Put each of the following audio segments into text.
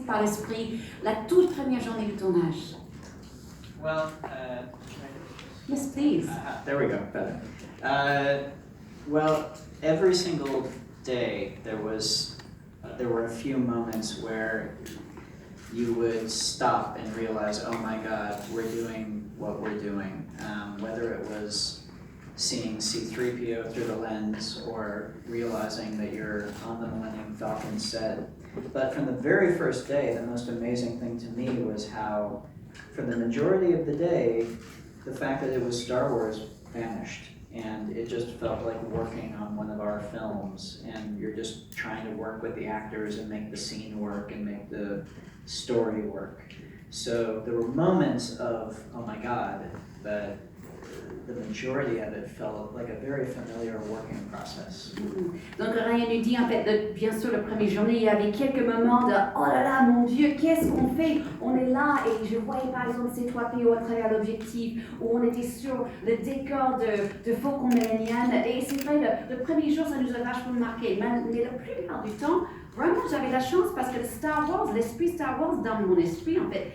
par l'esprit la toute première journée du tournage? Well, Yes, please. there we go, better. Well, every single day there were a few moments where you would stop and realize, oh my God, we're doing what we're doing. Whether it was seeing C-3PO through the lens or realizing that you're on the Millennium Falcon set. But from the very first day, the most amazing thing to me was how, for the majority of the day, the fact that it was Star Wars vanished. And it just felt like working on one of our films, and you're just trying to work with the actors and make the scene work and make the story work. So there were moments of, oh my God, but the majority of it felt like a very familiar working process. Donc Ryan nous dit en fait, bien sûr, la première journée, il y avait quelques moments de oh là là, mon Dieu, qu'est-ce qu'on fait? On est là et je voyais par exemple ces 3PO à travers l'objectif, où on était sur le décor de Faucon Millennium. Et c'est vrai, le premier jour, ça nous a vachement marqué. Mais la plupart du temps, vraiment, j'avais la chance parce que l'esprit Star Wars dans mon esprit, en fait,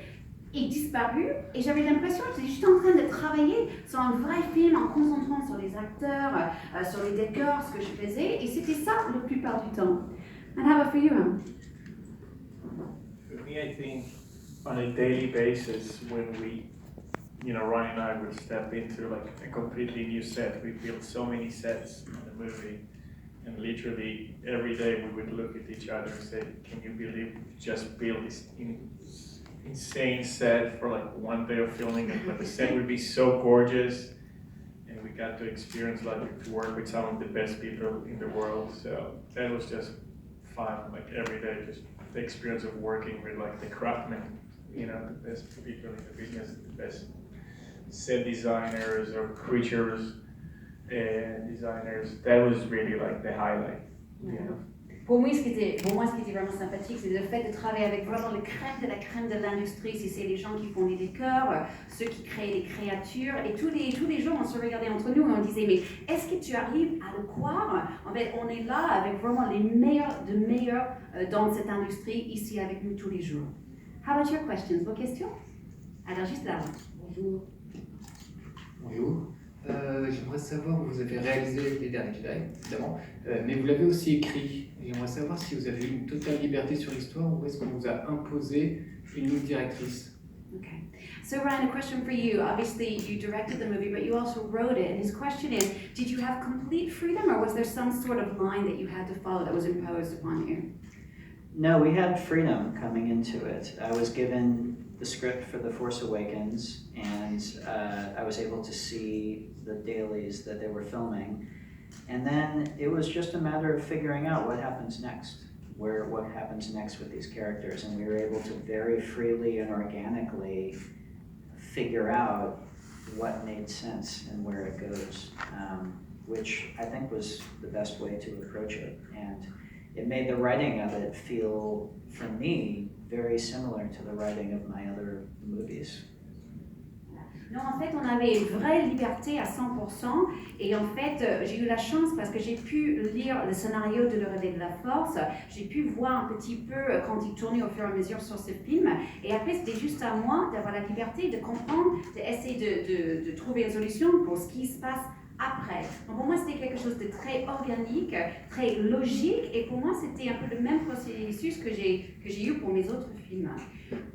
est disparu et j'avais l'impression que j'étais juste en train de travailler sur un vrai film en concentrant sur les acteurs, sur les décors, ce que je faisais, et c'était ça la plupart du temps. And how about for you, Ram? For me, I think on a daily basis, when we, Ryan and I would step into like a completely new set. We built so many sets in the movie, and literally every day we would look at each other and say, "Can you believe we just built this insane set for like one day of filming it, but the set would be so gorgeous, and we got to experience to work with some of the best people in the world." So that was just fun, like every day, just the experience of working with like the craftsmen, the best people in the business, the best set designers or creatures and designers. That was really like the highlight. Pour moi, ce qui était vraiment sympathique, c'est le fait de travailler avec vraiment le crème de la crème de l'industrie. C'est les gens qui font les décors, ceux qui créent les créatures. Et tous les jours, on se regardait entre nous et on disait, mais est-ce que tu arrives à le croire? En fait, on est là avec vraiment les meilleurs dans cette industrie, ici avec nous tous les jours. How about your questions? Vos questions? Alors, juste là. Bonjour. Bonjour. J'aimerais savoir, vous avez réalisé les derniers Jedi, évidemment, mais vous l'avez aussi écrit. J'aimerais savoir si vous avez eu une totale liberté sur l'histoire ou est-ce qu'on vous a imposé une ligne directrice. Okay. So Ryan, a question for you. Obviously, you directed the movie, but you also wrote it. And his question is, did you have complete freedom, or was there some sort of line that you had to follow that was imposed upon you? No, we had freedom coming into it. I was given the script for The Force Awakens, and I was able to see the dailies that they were filming. And then it was just a matter of figuring out what happens next, what happens next with these characters. And we were able to very freely and organically figure out what made sense and where it goes, which I think was the best way to approach it. And it made the writing of it feel, for me, very similar to the writing of my other movies. Non, en fait, on avait une vraie liberté à 100%. Et en fait, j'ai eu la chance parce que j'ai pu lire le scénario de Le Réveil de la Force. J'ai pu voir un petit peu quand il tournait au fur et à mesure sur ce film. Et après, c'était juste à moi d'avoir la liberté de comprendre, d'essayer de trouver une solution pour ce qui se passe après. Donc pour moi, c'était quelque chose de très organique, très logique. Et pour moi, c'était un peu le même processus que j'ai eu pour mes autres films.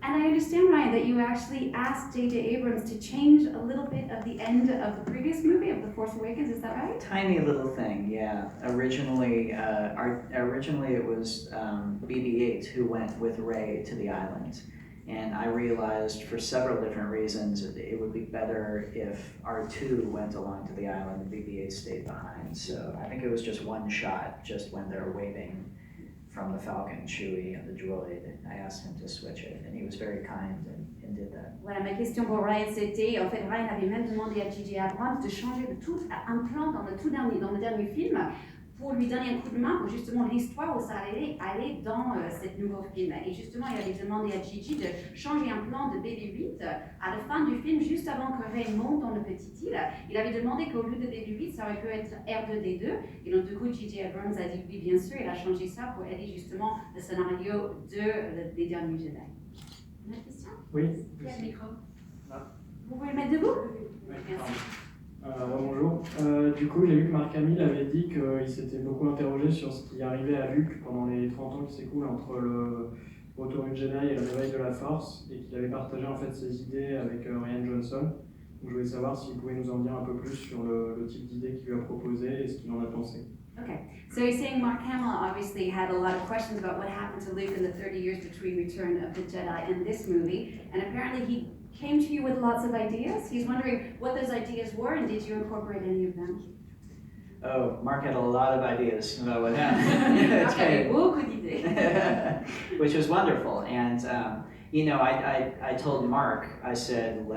And I understand, Ryan, that you actually asked J.J. Abrams to change a little bit of the end of the previous movie, of The Force Awakens, is that right? Tiny little thing, yeah. Originally it was BB-8 who went with Rey to the island. And I realized for several different reasons it would be better if R2 went along to the island and BB-8 stayed behind. So I think it was just one shot, just when they're waving from the Falcon, Chewie, and the droid. I asked him to switch it, and he was very kind and did that. Voilà, ma question pour Ryan, c'était, en fait, Ryan avait même demandé à J.J. Abrams de changer de tout un plan dans le dernier film pour lui donner un coup de main pour justement l'histoire où ça allait aller dans cet nouveau film. Et justement, il avait demandé à Gigi de changer un plan de BB-8 à la fin du film, juste avant que Ray monte dans le petit île. Il avait demandé qu'au lieu de BB-8, ça aurait pu être R2D2. Et donc, du coup, Gigi Abrams a dit oui, bien sûr, il a changé ça pour aider justement le scénario des derniers Jedi. Une autre question? Oui. Quel micro? Ah. Vous pouvez le mettre debout? Oui, Merci. Bonjour. Du coup, j'ai vu que Marc Hamill avait dit qu'il s'était beaucoup interrogé sur ce qui arrivait à Luke pendant les 30 ans qui s'écoulent entre le retour du Jedi et le réveil de la Force, et qu'il avait partagé en fait ses idées avec Rian Johnson. Donc, je voulais savoir s'il pouvait nous en dire un peu plus sur le type d'idées qu'il lui a proposé et ce qu'il en a pensé. Okay, so he's saying Mark Hamill obviously had a lot of questions about what happened to Luke in the 30 years between Return of the Jedi and this movie, and apparently he came to you with lots of ideas. He's wondering what those ideas were, and did you incorporate any of them? Oh, Mark had a lot of ideas about what happened. Mark avait beaucoup d'idées. Which was wonderful. And, I told Mark, I said,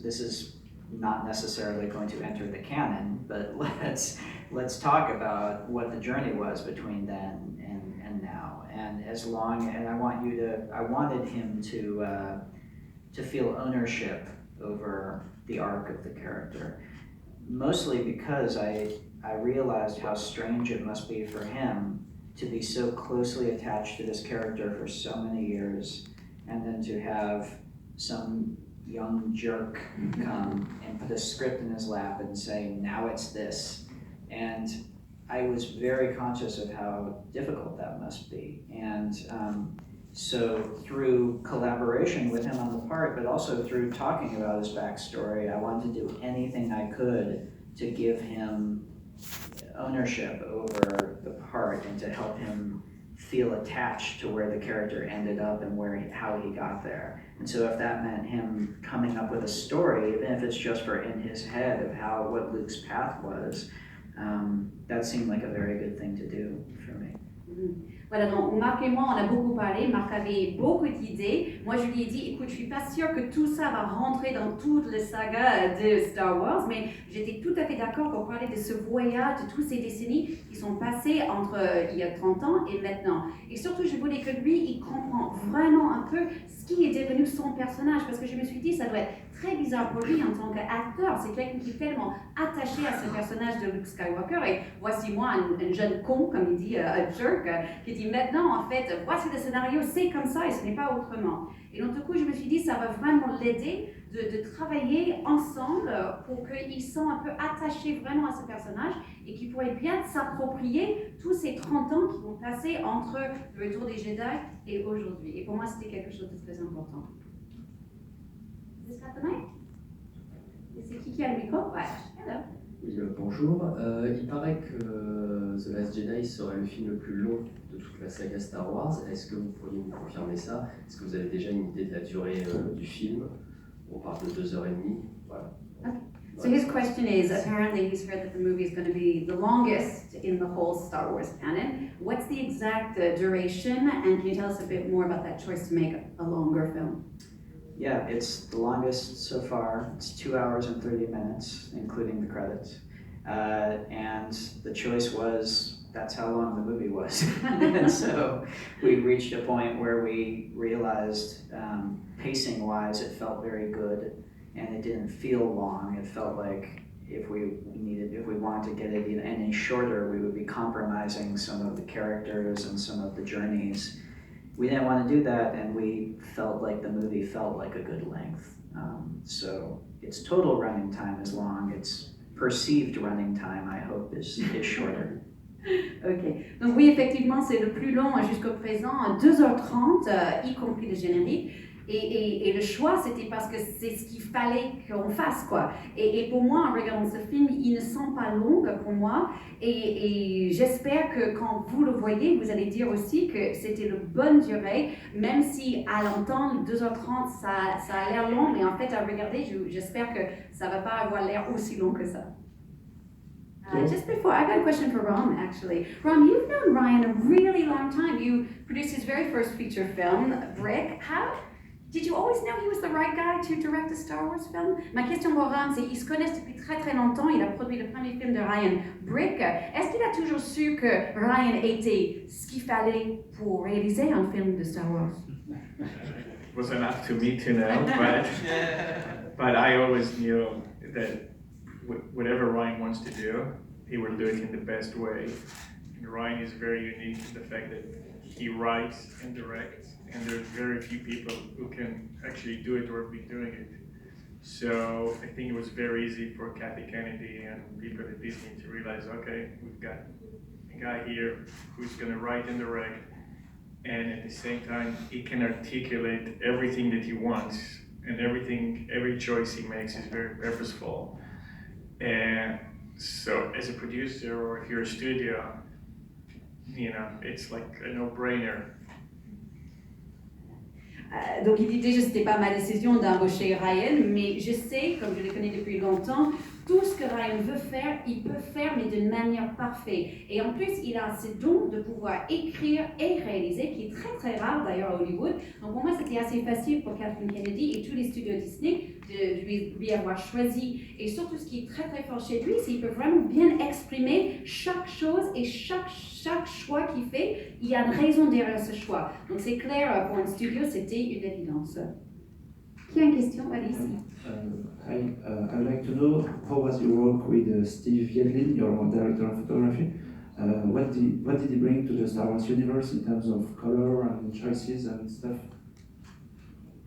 this is not necessarily going to enter the canon, but let's talk about what the journey was between then and now. And I wanted him to feel ownership over the arc of the character. Mostly because I realized how strange it must be for him to be so closely attached to this character for so many years, and then to have some young jerk come and put a script in his lap and say, now it's this. And I was very conscious of how difficult that must be. And so through collaboration with him on the part, but also through talking about his backstory, I wanted to do anything I could to give him ownership over the part and to help him feel attached to where the character ended up and how he got there. And so if that meant him coming up with a story, even if it's just for in his head of what Luke's path was, that seemed like a very good thing to do for me. Mm-hmm. Voilà, donc Marc et moi, on a beaucoup parlé. Marc avait beaucoup d'idées. Moi, je lui ai dit, écoute, je suis pas sûre que tout ça va rentrer dans toute la saga de Star Wars, mais j'étais tout à fait d'accord pour parler de ce voyage, de toutes ces décennies qui sont passées entre il y a 30 ans et maintenant. Et surtout, je voulais que lui, il comprenne vraiment un peu ce qui est devenu son personnage, parce que je me suis dit, ça doit être très bizarre pour lui en tant qu'acteur. C'est quelqu'un qui est tellement attaché à ce personnage de Luke Skywalker. Et voici moi, un jeune con, comme il dit, un jerk, qui dit maintenant, en fait, voici le scénario, c'est comme ça et ce n'est pas autrement. Et donc, du coup, je me suis dit, ça va vraiment l'aider de travailler ensemble pour qu'il se sente un peu attaché vraiment à ce personnage et qu'il pourrait bien s'approprier tous ces 30 ans qui vont passer entre le retour des Jedi et aujourd'hui. Et pour moi, c'était quelque chose de très important. Is that the mic? Et c'est qui a le micro? Ouais. Hello. Oui, bonjour. Il paraît que The Last Jedi serait le film le plus long de toute la saga Star Wars. Est-ce que vous pourriez nous confirmer ça? Est-ce que vous avez déjà une idée de la durée du film? On parle de 2h30. Voilà. Okay. So his question is, apparently he's heard that the movie is going to be the longest in the whole Star Wars canon. What's the exact duration, and can you tell us a bit more about that choice to make a longer film? Yeah, it's the longest so far. It's 2 hours and 30 minutes, including the credits. And the choice was, that's how long the movie was. And so we reached a point where we realized, pacing-wise, it felt very good, and it didn't feel long. It felt like if we wanted to get it any shorter, we would be compromising some of the characters and some of the journeys. We didn't want to do that, and we felt like the movie felt like a good length. So its total running time is long. Its perceived running time, I hope, is shorter. Ok, donc oui, effectivement, c'est le plus long jusqu'au présent, 2h30, y compris le générique. Et le choix, c'était parce que c'est ce qu'il fallait qu'on fasse, quoi. Et pour moi, en regardant ce film, il ne sent pas long pour moi. Et j'espère que quand vous le voyez, vous allez dire aussi que c'était le bonne durée, même si à l'entendre, 2h30, ça a l'air long, mais en fait, à regarder, j'espère que ça ne va pas avoir l'air aussi long que ça. Just before, I got a question for Ram, actually. Ram, you've known Rian a really long time. You produced his very first feature film, Brick. Did you always know he was the right guy to direct a Star Wars film? Ma question pour Ram, c'est ils se connaissent depuis très très longtemps. Il a produit le premier film de Ryan, Brick. Est-ce qu'il a toujours su que Ryan était ce qu'il fallait pour réaliser un film de Star Wars? It wasn't up to me to know, but I always knew that whatever Ryan wants to do, he will do it in the best way. And Ryan is very unique in the fact that he writes and directs, and there's very few people who can actually do it or be doing it. So I think it was very easy for Kathy Kennedy and people at Disney to realize, okay, we've got a guy here who's going to write and direct, and at the same time, he can articulate everything that he wants, and every choice he makes is very purposeful. And so as a producer, or if you're a studio, it's like a no-brainer. Donc il dit déjà c'était pas ma décision d'embaucher Ryan, mais je sais, comme je le connais depuis longtemps, tout ce que Ryan veut faire, il peut faire, mais d'une manière parfaite. Et en plus, il a ce don de pouvoir écrire et réaliser, qui est très très rare d'ailleurs à Hollywood. Donc pour moi, c'était assez facile pour Kathleen Kennedy et tous les studios Disney de lui avoir choisi. Et surtout, ce qui est très très fort chez lui, c'est qu'il peut vraiment bien exprimer chaque chose et chaque choix qu'il fait. Il y a une raison derrière ce choix. Donc c'est clair, pour un studio, c'était une évidence. Qui a une question? Allez ici. Hi, I'd like to know how was your work with Steve Yedlin, your director of photography? What did he bring to the Star Wars universe in terms of color and choices and stuff?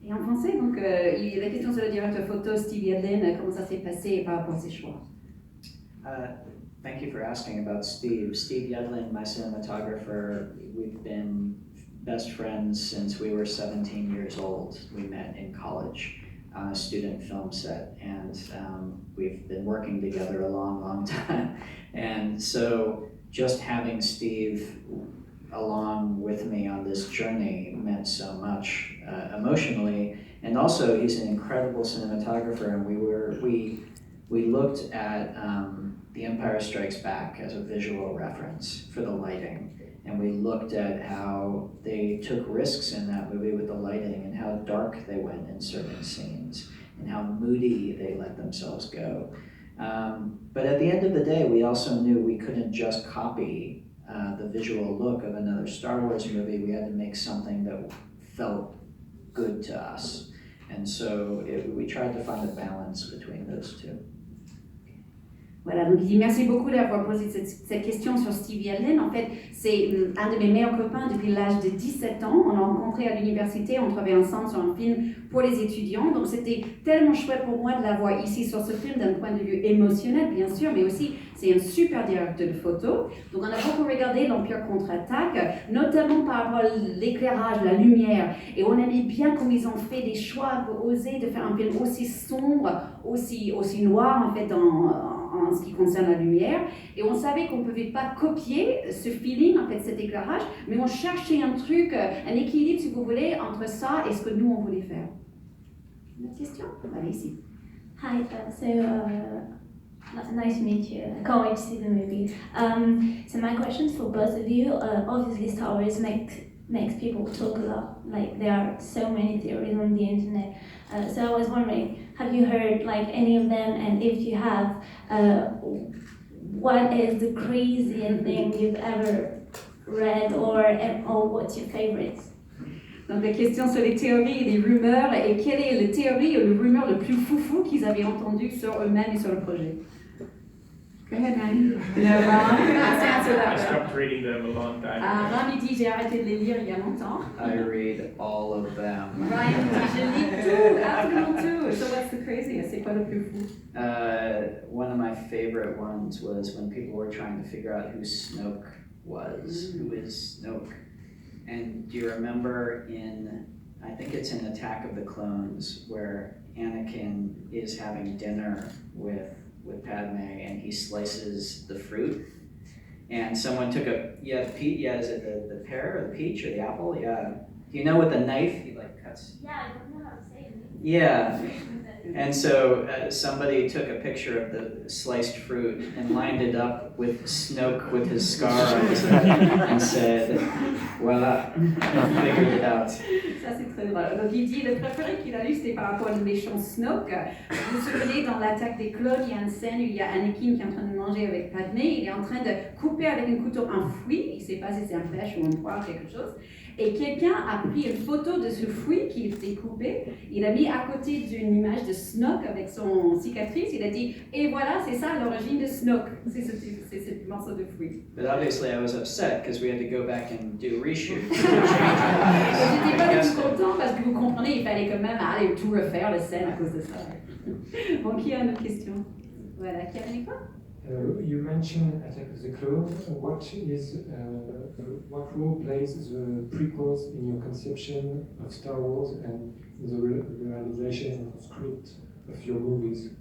Et en français, donc, la question sur le directeur photo, Steve Yedlin, comment ça s'est passé par rapport à ses choix? Thank you for asking about Steve. Steve Yedlin, my cinematographer, we've been best friends since we were 17 years old. We met in college on a student film set, and we've been working together a long time. And so just having Steve along with me on this journey meant so much emotionally. And also, he's an incredible cinematographer, and we looked at The Empire Strikes Back as a visual reference for the lighting. And we looked at how they took risks in that movie with the lighting and how dark they went in certain scenes and how moody they let themselves go. But at the end of the day, we also knew we couldn't just copy the visual look of another Star Wars movie. We had to make something that felt good to us. And so we tried to find a balance between those two. Voilà, donc il dit merci beaucoup d'avoir posé cette question sur Steve Yedlin. En fait, c'est un de mes meilleurs copains depuis l'âge de 17 ans. On l'a rencontré à l'université, on travaillait ensemble sur un film pour les étudiants. Donc c'était tellement chouette pour moi de l'avoir ici sur ce film d'un point de vue émotionnel, bien sûr, mais aussi c'est un super directeur de photo. Donc on a beaucoup regardé l'Empire contre-attaque, notamment par rapport à l'éclairage, la lumière. Et on aimait bien comme ils ont fait des choix un peu osés de faire un film aussi sombre, aussi noir en fait en ce qui concerne la lumière, et on savait qu'on ne pouvait pas copier ce feeling, en fait, cet éclairage, mais on cherchait un truc, un équilibre, si vous voulez, entre ça et ce que nous, on voulait faire. Une autre question? Allez, ici. Hi, nice to meet you. I can't wait to see the movie. So my question's for both of you. Obviously, Star Wars makes people talk a lot. Like, there are so many theories on the internet. So I was wondering, have you heard like any of them? And if you have, what is the craziest thing you've ever read, or what's your favorite? Donc la question sur les théories et les rumeurs, et quelle est la théorie ou le rumeur le plus foufou qu'ils avaient entendu sur eux-mêmes et sur le projet? Go ahead, Ryan. No, I stopped reading them a long time ago. Ram dit j'ai arrêté de les lire il y a longtemps. I read all of them. Ryan dit je lis tout, absolument tout. So what's the craziest? C'est quoi le plus fou? One of my favorite ones was when people were trying to figure out who Snoke was. Who is Snoke? And do you remember I think it's in Attack of the Clones, where Anakin is having dinner with Padme, and he slices the fruit, and someone took is it the pear or the peach or the apple? Yeah. Do you know with the knife he like cuts? Yeah, I don't know how to say it. Yeah. And so somebody took a picture of the sliced fruit and lined it up with Snoke with his scar on his head and said, "Voila, figured it out." Ça, c'est très drôle. Donc, il dit le préféré qu'il a lu, c'était par rapport au méchant Snoke. Vous vous souvenez, dans l'attaque des clones, il y a une scène où il y a Anakin qui est en train de manger avec Padmé. Il est en train de couper avec un couteau un fruit. Il ne sait pas si c'est un pêche ou une poire, quelque chose. Et quelqu'un a pris une photo de ce fruit qui était coupé. Il a mis à côté d'une image de Snoke avec son cicatrice. Il a dit, et voilà, c'est ça l'origine de Snoke. C'est ce morceau de fruit. But obviously I was upset because we had to go back and do reshoots. J'étais pas du tout content parce que vous comprenez, il fallait quand même aller tout refaire la scène à cause de ça. Bon, qui a une autre question? Voilà, qui a une quoi? You mentioned Attack of the Clones. What role plays the prequels in your conception of Star Wars and in the realization of the script of your movies?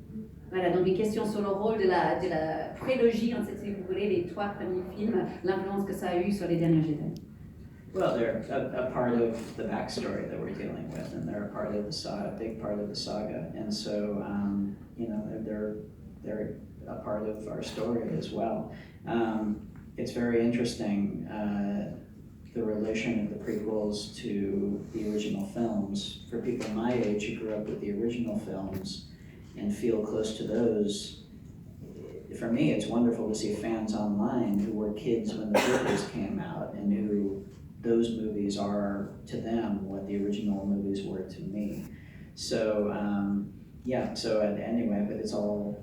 Voilà, donc des questions sur le rôle de la prélogie, en fait, si vous voulez, les 3 premiers films, l'influence que ça a eu sur les derniers Jedi. Well, they're a part of the backstory that we're dealing with, and they're a part of the saga, a big part of the saga, and so you know they're a part of our story as well. It's very interesting the relation of the prequels to the original films. For people my age who grew up with the original films and feel close to those, for me it's wonderful to see fans online who were kids when the prequels came out and who those movies are to them what the original movies were to me. So yeah, so anyway, but it's all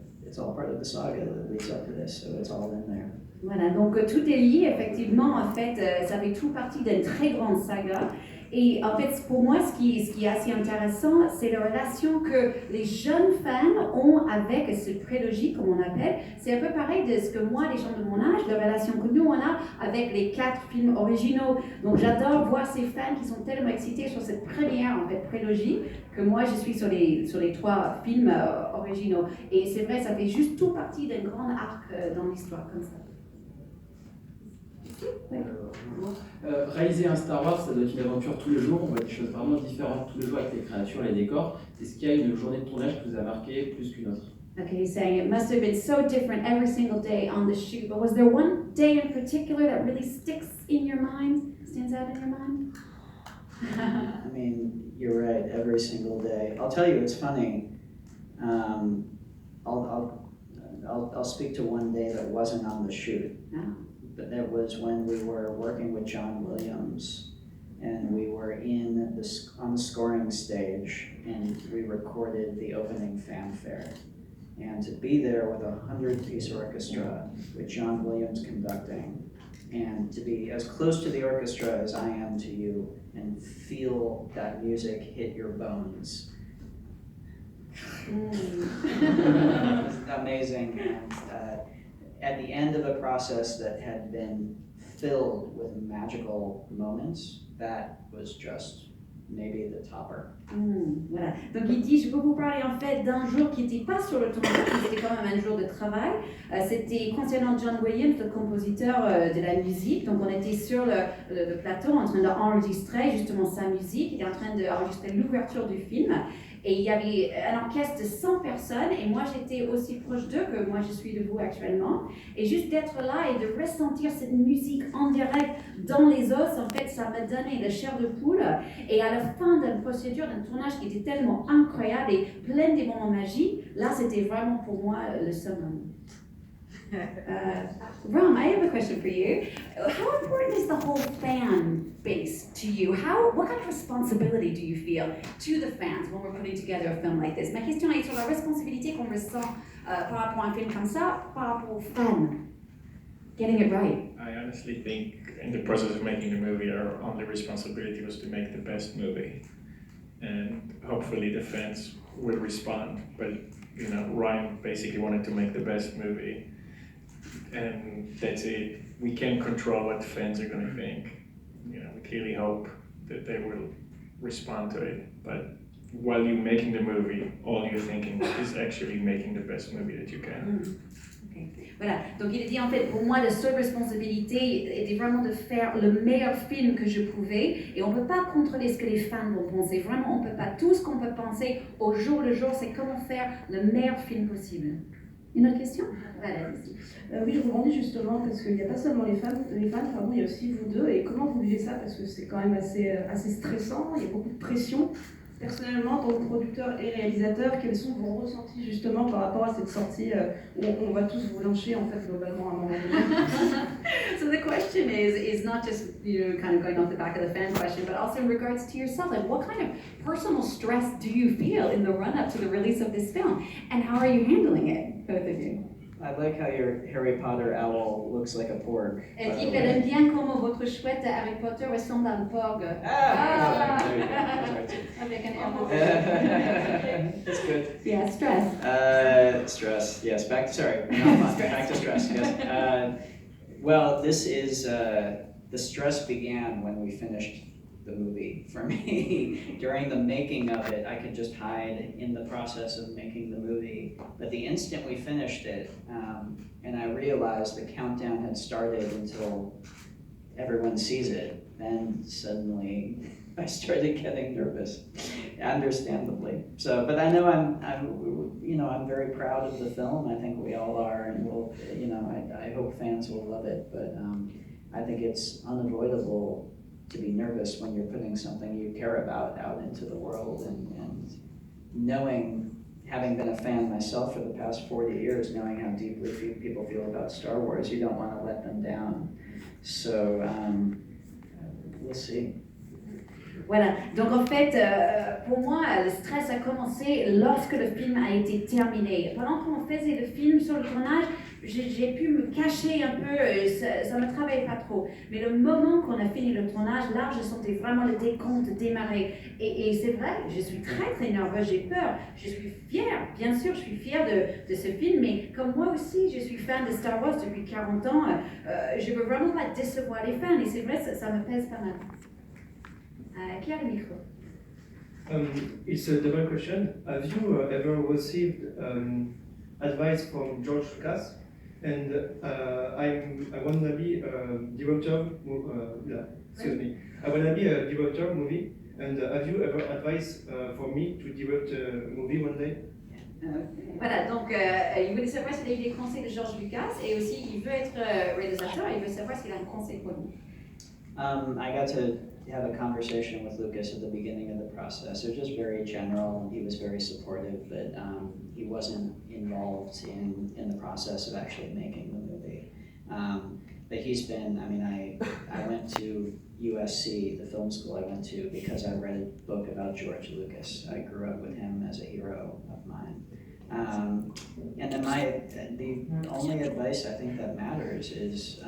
part of the saga that leads up to this, so it's all in there. Voilà, donc tout est lié, effectivement, en fait, ça fait tout partie d'une très grande saga. Et en fait, pour moi, ce qui est assez intéressant, c'est la relation que les jeunes fans ont avec cette prélogie, comme on appelle. C'est un peu pareil de ce que moi, les gens de mon âge, la relation que nous, on a avec les 4 films originaux. Donc j'adore voir ces fans qui sont tellement excités sur cette première, en fait, prélogie, que moi, je suis sur les 3 films originaux. Et c'est vrai, ça fait juste tout partie d'un grand arc dans l'histoire, comme ça. Réaliser un Star Wars, ça doit être une aventure tous les jours, on voit des choses vraiment différentes tous les jours avec les créatures, les décors. Est-ce qu'il y a une journée de tournage qui vous a marqué plus qu'une autre? Okay, he's saying it must have been so different every single day on the shoot, but was there one day in particular that really stands out in your mind? I mean, you're right, every single day. I'll tell you, it's funny. I'll speak to one day that wasn't on the shoot. Oh. But that was when we were working with John Williams, and we were on the scoring stage, and we recorded the opening fanfare. And to be there with a 100-piece orchestra, with John Williams conducting, and to be as close to the orchestra as I am to you, and feel that music hit your bones. It was amazing, and at the end of a process that had been filled with magical moments, that was just maybe the topper. Voilà. Donc il dit, je peux vous parler en fait d'un jour qui n'était pas sur le tournage, c'était quand même un jour de travail. C'était concernant John Williams, le compositeur de la musique. Donc on était sur le plateau en train d'enregistrer justement sa musique. Il était en train d'enregistrer l'ouverture du film. Et il y avait un orchestre de 100 personnes, et moi j'étais aussi proche d'eux que moi je suis de vous actuellement. Et juste d'être là et de ressentir cette musique en direct dans les os, en fait, ça m'a donné la chair de poule. Et à la fin d'une procédure, d'un tournage qui était tellement incroyable et plein des moments magiques, là c'était vraiment pour moi le summum. Ram, I have a question for you. How important is the whole fan base to you? What kind of responsibility do you feel to the fans when we're putting together a film like this? Ma question est sur la responsabilité qu'on ressent par rapport à un film comme ça, par rapport aux fans. Getting it right. I honestly think in the process of making the movie, our only responsibility was to make the best movie. And hopefully the fans will respond. But, you know, Ryan basically wanted to make the best movie. And that's it. We can't control what the fans are going to think. You know, we clearly hope that they will respond to it. But while you're making the movie, all you're thinking is actually making the best movie that you can. Voilà, donc il a dit en fait, pour moi, la seule responsabilité était vraiment de faire le meilleur film que je pouvais, et on ne peut pas contrôler ce que les fans vont penser, vraiment, on ne peut pas. Tout ce qu'on peut penser au jour le jour, c'est comment faire le meilleur film possible. Une autre question? Voilà, oui, je rebondis justement parce qu'il n'y a pas seulement les fans, pardon, il y a aussi vous deux, et comment vous vivez ça? Parce que c'est quand même assez stressant, il y a beaucoup de pression. Personnellement, en tant que producteur et réalisateur, quels sont vos ressentis justement par rapport à cette sortie où on va tous vous lyncher en fait globalement à un moment donné? So the question is not just, kind of going off the back of the fan question, but also in regards to yourself, like what kind of personal stress do you feel in the run-up to the release of this film, and how are you handling it, both of you? I like how your Harry Potter owl looks like a porg. Elle dit qu'elle aime bien comment votre chouette Harry Potter ressemble à un porg. Avec un air. That's good. Yeah, stress. Stress. Yes. Back to stress. Yes. Well, this is the stress began when we finished the movie. For me, during the making of it, I could just hide in the process of making the movie. But the instant we finished it, and I realized the countdown had started until everyone sees it, then suddenly I started getting nervous, understandably. So, but I know I'm very proud of the film. I think we all are, and I hope fans will love it. But I think it's unavoidable to be nervous when you're putting something you care about out into the world, and knowing, having been a fan myself for the past 40 years, knowing how deeply people feel about Star Wars, you don't want to let them down. So we'll see. Voilà, donc en fait, pour moi, le stress a commencé lorsque le film a été terminé. Pendant qu'on faisait le film sur le tournage, j'ai pu me cacher un peu, ça me travaillait pas trop. Mais le moment qu'on a fini le tournage, là, je sentais vraiment le décompte démarrer. Et c'est vrai, je suis très très nerveuse, j'ai peur. Je suis fière, bien sûr, je suis fière de ce film, mais comme moi aussi, je suis fan de Star Wars depuis 40 ans, je veux vraiment pas décevoir les fans, et c'est vrai, ça me pèse pas mal. Qui a le micro? It's a double question. Have you ever received advice from George Lucas? And I want to be a director. Excuse me. I want to be a director movie. And have you ever advised for me to direct a movie one day? Voilà, donc il voulait savoir s'il a eu des conseils de George Lucas, et aussi il veut être réalisateur, et il veut savoir s'il a un conseil pour lui. I got to have a conversation with Lucas at the beginning of the process. It was just very general, and he was very supportive, but he wasn't involved in the process of actually making the movie. But he's been, I went to USC, the film school I went to, because I read a book about George Lucas. I grew up with him as a hero of mine. And then the only advice I think that matters is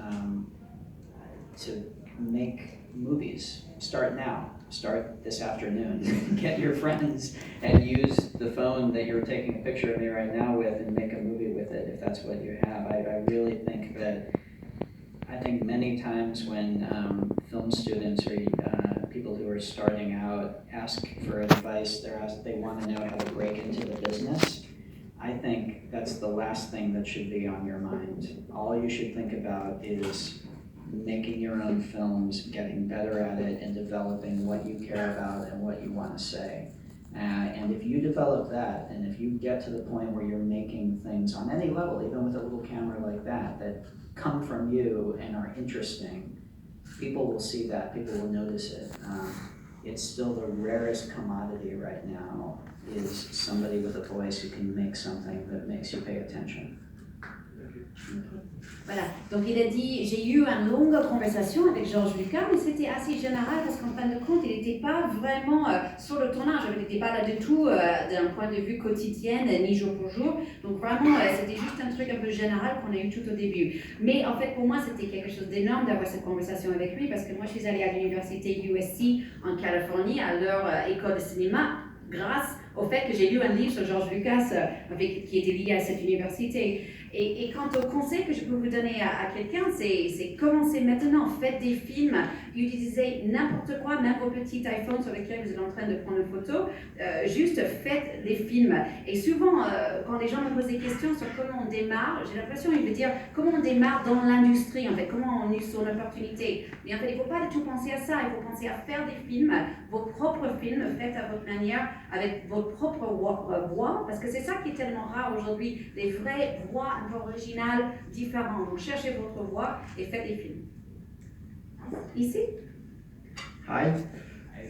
to make movies. Start now. Start this afternoon. Get your friends and use the phone that you're taking a picture of me right now with, and make a movie with it if that's what you have. I really think that, I think many times when film students or people who are starting out ask for advice, they want to know how to break into the business. I think that's the last thing that should be on your mind. All you should think about is making your own films, getting better at it, and developing what you care about and what you want to say. And if you develop that, and if you get to the point where you're making things on any level, even with a little camera like that come from you and are interesting, people will see that, people will notice it. It's still the rarest commodity right now, is somebody with a voice who can make something that makes you pay attention. Voilà, donc il a dit, j'ai eu une longue conversation avec George Lucas, mais c'était assez général parce qu'en fin de compte, il n'était pas vraiment sur le tournage, il n'était pas là du tout d'un point de vue quotidien, ni jour pour jour. Donc vraiment, c'était juste un truc un peu général qu'on a eu tout au début. Mais en fait, pour moi, c'était quelque chose d'énorme d'avoir cette conversation avec lui, parce que moi, je suis allée à l'université USC en Californie, à leur école de cinéma. grâce au fait que j'ai lu un livre sur George Lucas qui était lié à cette université. Et quant au conseil que je peux vous donner à quelqu'un, c'est commencer maintenant, faites des films, utilisez n'importe quoi, même vos petits iPhones sur lesquels vous êtes en train de prendre une photo, juste faites des films. Et souvent, quand les gens me posent des questions sur comment on démarre, j'ai l'impression qu'ils veulent dire comment on démarre dans l'industrie, en fait, comment on est sur une opportunité. Mais en fait, il ne faut pas du tout penser à ça, il faut penser à faire des films, vos propres films, faits à votre manière, avec votre propre voix, parce que c'est ça qui est tellement rare aujourd'hui, les vraies voix un peu originales, différentes. Donc cherchez votre voix et faites des films. Ici? Hi.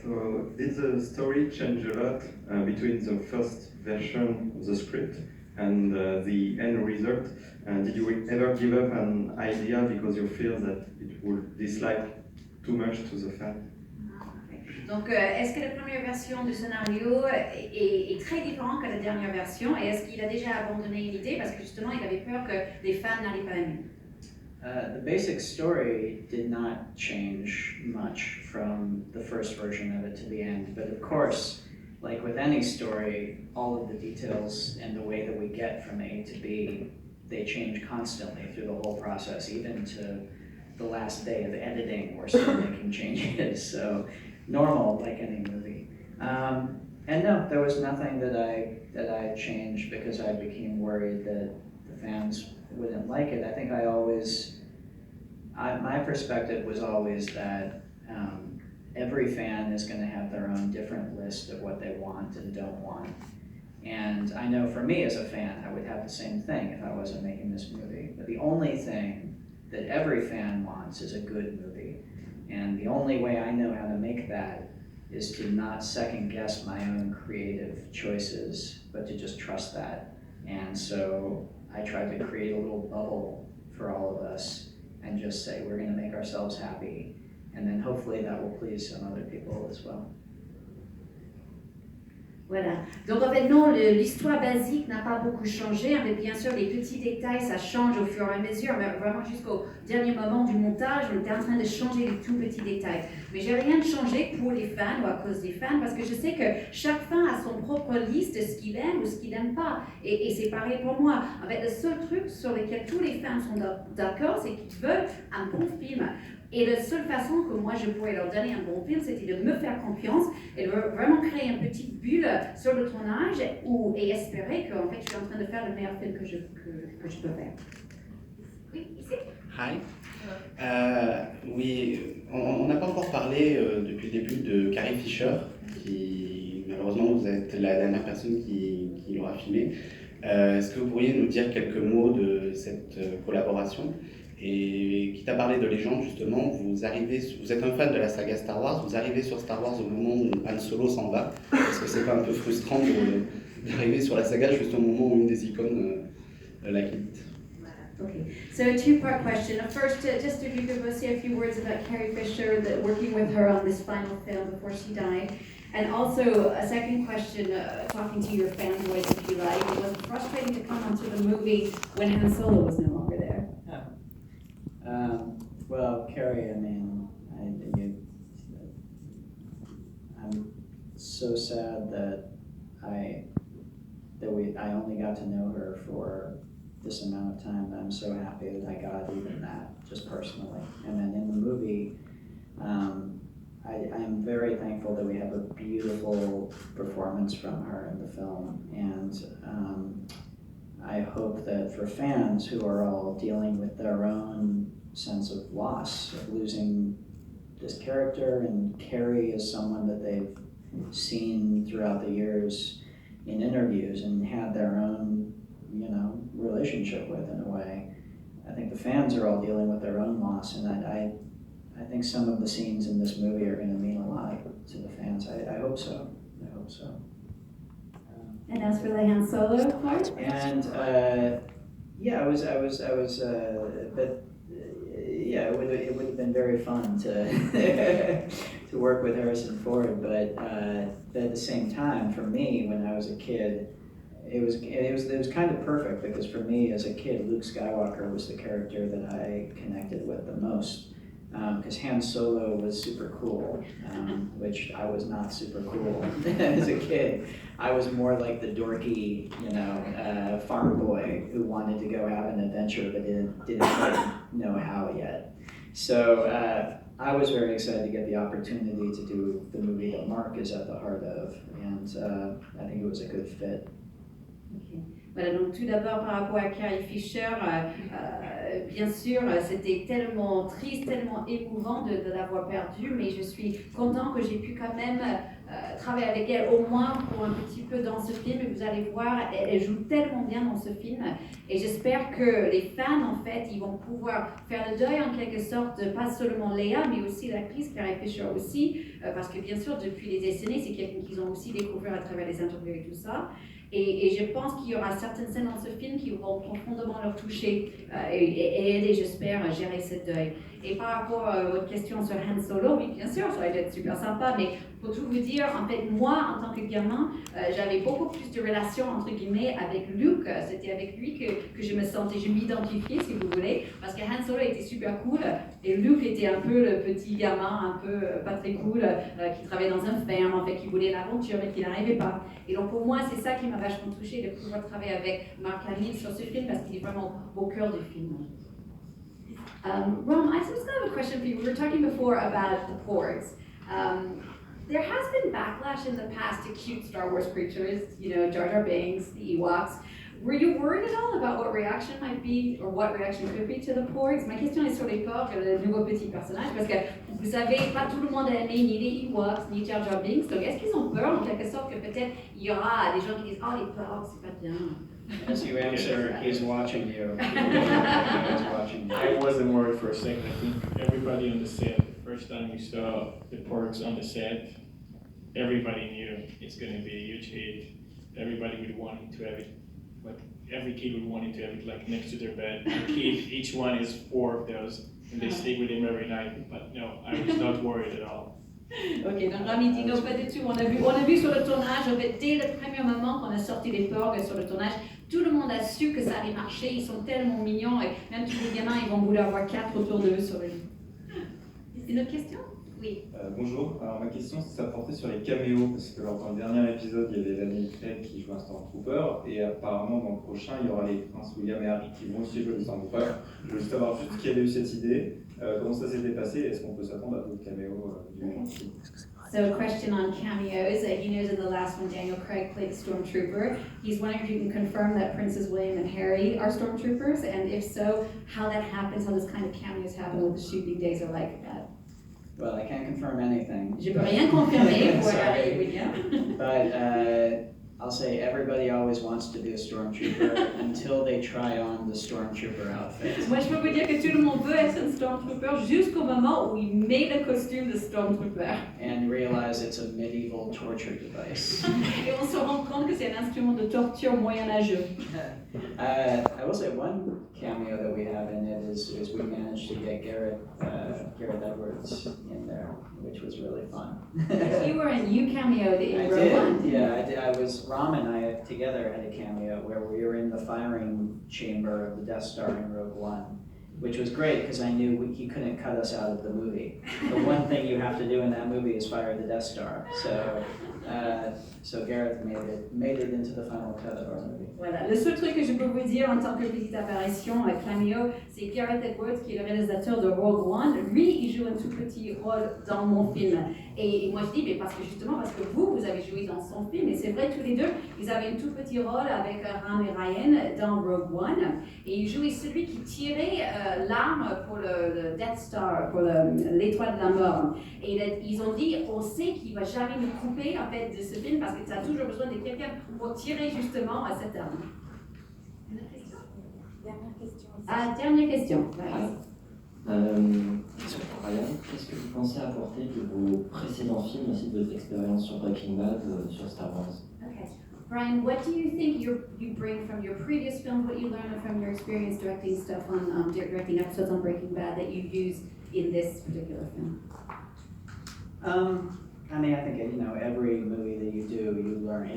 So did the story change a lot between the first version of the script and the end result? And did you ever give up an idea because you feel that it would dislike too much to the fan? Donc, est-ce que la première version du scénario est très différente que la dernière version? Et est-ce qu'il a déjà abandonné une idée parce que justement, il avait peur que les fans n'allaient pas aimer? The basic story did not change much from the first version of it to the end, but of course, like with any story, all of the details and the way that we get from A to B, they change constantly through the whole process, even to the last day of editing, we're still making changes. So normal, like any movie. And no, there was nothing that I changed because I became worried that the fans wouldn't like it. I think my perspective was always that every fan is going to have their own different list of what they want and don't want. And I know for me as a fan, I would have the same thing if I wasn't making this movie. But the only thing that every fan wants is a good movie. And the only way I know how to make that is to not second guess my own creative choices, but to just trust that. And so I tried to create a little bubble for all of us and just say, we're gonna make ourselves happy. And then hopefully that will please some other people as well. Voilà. Donc en fait, non, l'histoire basique n'a pas beaucoup changé, mais bien sûr, les petits détails, ça change au fur et à mesure, mais vraiment jusqu'au dernier moment du montage, on était en train de changer les tout petits détails. Mais j'ai rien changé pour les fans ou à cause des fans, parce que je sais que chaque fan a son propre liste de ce qu'il aime ou ce qu'il n'aime pas. Et c'est pareil pour moi. En fait, le seul truc sur lequel tous les fans sont d'accord, c'est qu'ils veulent un bon film. Et la seule façon que moi je pourrais leur donner un bon film, c'était de me faire confiance et de vraiment créer une petite bulle sur le tournage et espérer que en fait, je suis en train de faire le meilleur film que je peux faire. Oui, ici. Hi. Oui, on n'a pas encore parlé depuis le début de Carrie Fisher, qui malheureusement vous êtes la dernière personne qui l'aura filmé. Est-ce que vous pourriez nous dire quelques mots de cette collaboration? Et quitte à parler de légende, justement, vous êtes un fan de la saga Star Wars, vous arrivez sur Star Wars au moment où Han Solo s'en va. Est-ce que c'est pas un peu frustrant d'arriver sur la saga juste au moment où une des icônes la quitte? Okay, so a two-part question. First, just if you could say a few words about Carrie Fisher, working with her on this final film before she died. And also, a second question, talking to your fanboys, if you like. It was frustrating to come onto the movie when Han Solo was no longer there. Well, Carrie, I mean, I'm so sad that I only got to know her for this amount of time. I'm so happy that I got even that, just personally. And then in the movie, I am very thankful that we have a beautiful performance from her in the film. And I hope that for fans who are all dealing with their own sense of loss, of losing this character, and Carrie is someone that they've seen throughout the years in interviews and had their own, relationship with in a way. I think the fans are all dealing with their own loss, and I think some of the scenes in this movie are going to mean a lot to the fans. I hope so. I hope so. And as for the Han Solo part? And yeah, but yeah, it would have been very fun to to work with Harrison Ford. But at the same time, for me, when I was a kid, it was kind of perfect, because for me as a kid, Luke Skywalker was the character that I connected with the most. because Han Solo was super cool, which I was not super cool as a kid. I was more like the dorky, farm boy who wanted to go have an adventure but didn't quite know how yet. So I was very excited to get the opportunity to do the movie that Mark is at the heart of, and I think it was a good fit. Okay. Voilà, donc tout d'abord par rapport à Carrie Fisher, bien sûr c'était tellement triste, tellement émouvant de l'avoir perdue, mais je suis content que j'ai pu quand même travailler avec elle au moins pour un petit peu dans ce film, et vous allez voir, elle joue tellement bien dans ce film, et j'espère que les fans en fait, ils vont pouvoir faire le deuil en quelque sorte, pas seulement Léa, mais aussi l'actrice Carrie Fisher aussi, parce que bien sûr depuis des décennies, c'est quelqu'un qu'ils ont aussi découvert à travers les interviews et tout ça. Et je pense qu'il y aura certaines scènes dans ce film qui vont profondément leur toucher et aider, j'espère, à gérer ce deuil. Et par rapport à votre question sur Han Solo, oui, bien sûr, ça aurait été super sympa, mais pour tout vous dire, en fait, moi, en tant que gamin, j'avais beaucoup plus de relations, entre guillemets, avec Luke. C'était avec lui que je me sentais, je m'identifiais, si vous voulez, parce que Han Solo était super cool, et Luke était un peu le petit gamin, un peu pas très cool, qui travaillait dans un ferme, en fait, qui voulait l'aventure, mais qui n'arrivait pas. Et donc, pour moi, c'est ça qui m'a vachement touchée, de pouvoir travailler avec Mark Hamill sur ce film, parce qu'il est vraiment au cœur du film. Rom, I just have a question for you. We were talking before about the porgs. There has been backlash in the past to cute Star Wars creatures, Jar Jar Binks, the Ewoks. Were you worried at all about what reaction might be, or what reaction could be to the porgs? Ma question est sur les porgs, le nouveau petit personnage, parce que vous savez, pas tout le monde a aimé ni les Ewoks, ni Jar Jar Binks, donc est-ce qu'ils ont peur en quelque sorte que peut-être il y aura des gens qui disent « Oh, les porgs, c'est pas bien ». As you answer, he's watching you. He's watching you. I wasn't worried for a second. I think everybody on the set, the first time we saw the porgs on the set, everybody knew it's going to be a huge hit. Everybody would want to have it, but every kid would want to have it like next to their bed. A kid, each one is 4 of those, and they stay with him every night. But no, I was not worried at all. Ok, donc Rami dit non, pas du tout. On a vu sur le tournage, en fait, dès le premier moment qu'on a sorti les porgs sur le tournage, tout le monde a su que ça allait marcher. Ils sont tellement mignons, et même tous les gamins, ils vont vouloir avoir 4 autour d'eux sur le lit. Une autre question? Oui. Bonjour, alors ma question ça portait sur les caméos, parce que dans le dernier épisode il y avait Daniel Craig qui joue un Stormtrooper, et apparemment dans le prochain il y aura les princes William et Harry qui vont aussi jouer des Stormtroopers. Je veux savoir juste qui avait eu cette idée, comment ça s'était passé, est-ce qu'on peut s'attendre à d'autres caméos du moment aussi. So a question on cameos. He knows in the last one Daniel Craig played the Stormtrooper. He's wondering if you can confirm that Princes William and Harry are Stormtroopers, and if so, how that happens, how this kind of cameos happen, what the shooting days are like that. Well, I can't confirm anything. Je peux rien confirmer pour Harry et William. But I'll say everybody always wants to be a stormtrooper until they try on the stormtrooper outfit. Moi, je peux vous dire que tout le monde veut être un Stormtrooper jusqu'au moment où il met le costume de Stormtrooper. And realize it's a medieval torture device. Et on se rend compte que c'est un instrument de torture moyenâgeux. I will say one cameo that we have in it is we managed to get Garrett Edwards in there, which was really fun. You were in You cameoed in Rogue One. Yeah, I did. Ram and I together had a cameo where we were in the firing chamber of the Death Star in Rogue One, which was great because I knew he couldn't cut us out of the movie. The one thing you have to do in that movie is fire the Death Star. So Gareth made it into the final cut of our movie. Voilà, le seul truc que je peux vous dire en tant que petite apparition cameo, c'est Gareth Edwards qui est le réalisateur de Rogue One. Lui, il joue un tout petit rôle dans mon film. Et moi je dis, mais parce que vous avez joué dans son film, et c'est vrai tous les deux, ils avaient un tout petit rôle avec Ram et Ryan dans Rogue One. Et il jouait celui qui tirait l'arme pour le Death Star, pour l'étoile de la mort. Et ils ont dit, on sait qu'il ne va jamais nous couper en fait de ce film parce que tu as toujours besoin de quelqu'un pour tirer justement à cette arme. Une autre question? Dernière question. Ah, dernière question. Question pour Ryan. Qu'est-ce que vous pensez apporter de vos précédents films ainsi de votre expérience sur Breaking Bad, sur Star Wars? Okay. Brian, what do you think you bring from your previous films, what you learned from your experience directing stuff on directing episodes on Breaking Bad that you use in this particular film? I mean, I think every movie that you do, you learn.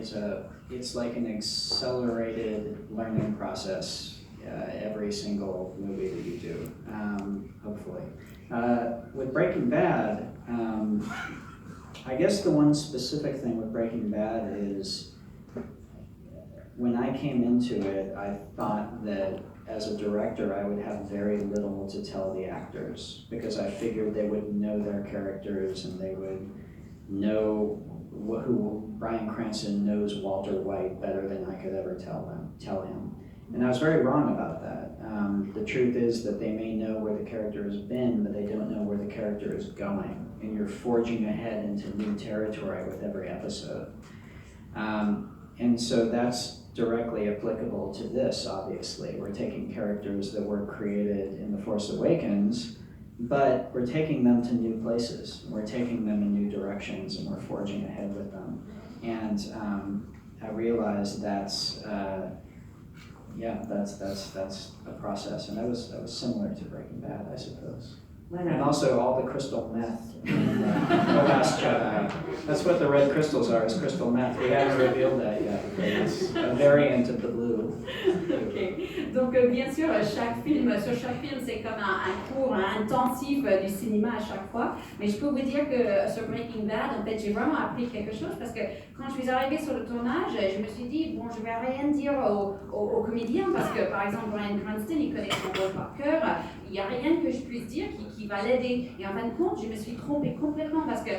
It's like an accelerated learning process. every single movie that you do, hopefully. With Breaking Bad, I guess the one specific thing with Breaking Bad is when I came into it, I thought that as a director, I would have very little to tell the actors because I figured they would know their characters and they would know who Bryan Cranston knows Walter White better than I could ever tell him. And I was very wrong about that. The truth is that they may know where the character has been, but they don't know where the character is going. And you're forging ahead into new territory with every episode. And so that's directly applicable to this, obviously. We're taking characters that were created in The Force Awakens, but we're taking them to new places. We're taking them in new directions, and we're forging ahead with them. And I realized that's a process, and that was similar to Breaking Bad, I suppose. And also all the crystal meth in The Last Jedi. That's what the red crystals are, is crystal meth. We haven't revealed that yet. It's a variant of the blue. Ok. Donc, bien sûr, sur chaque film, c'est comme un cours intensif du cinéma à chaque fois. Mais je peux vous dire que sur Breaking Bad, en fait, j'ai vraiment appris quelque chose parce que quand je suis arrivée sur le tournage, je me suis dit, bon, je vais rien dire aux comédiens parce que, par exemple, Bryan Cranston, il connaît son rôle par cœur. Il n'y a rien que je puisse dire qui va l'aider. Et en fin de compte, je me suis trompée complètement parce que,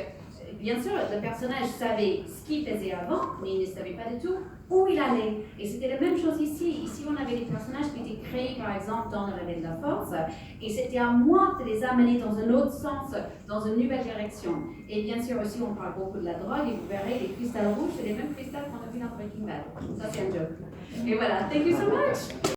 bien sûr, le personnage savait ce qu'il faisait avant, mais il ne savait pas du tout où il allait. Et c'était la même chose ici. Ici, on avait des personnages qui étaient créés, par exemple, dans le Réveil de la Force, et c'était à moi de les amener dans un autre sens, dans une nouvelle direction. Et bien sûr, aussi, on parle beaucoup de la drogue, et vous verrez, les cristals rouges, c'est les mêmes cristals qu'on a vus dans Breaking Bad. Ça, c'est un joke. Et voilà, thank you so much!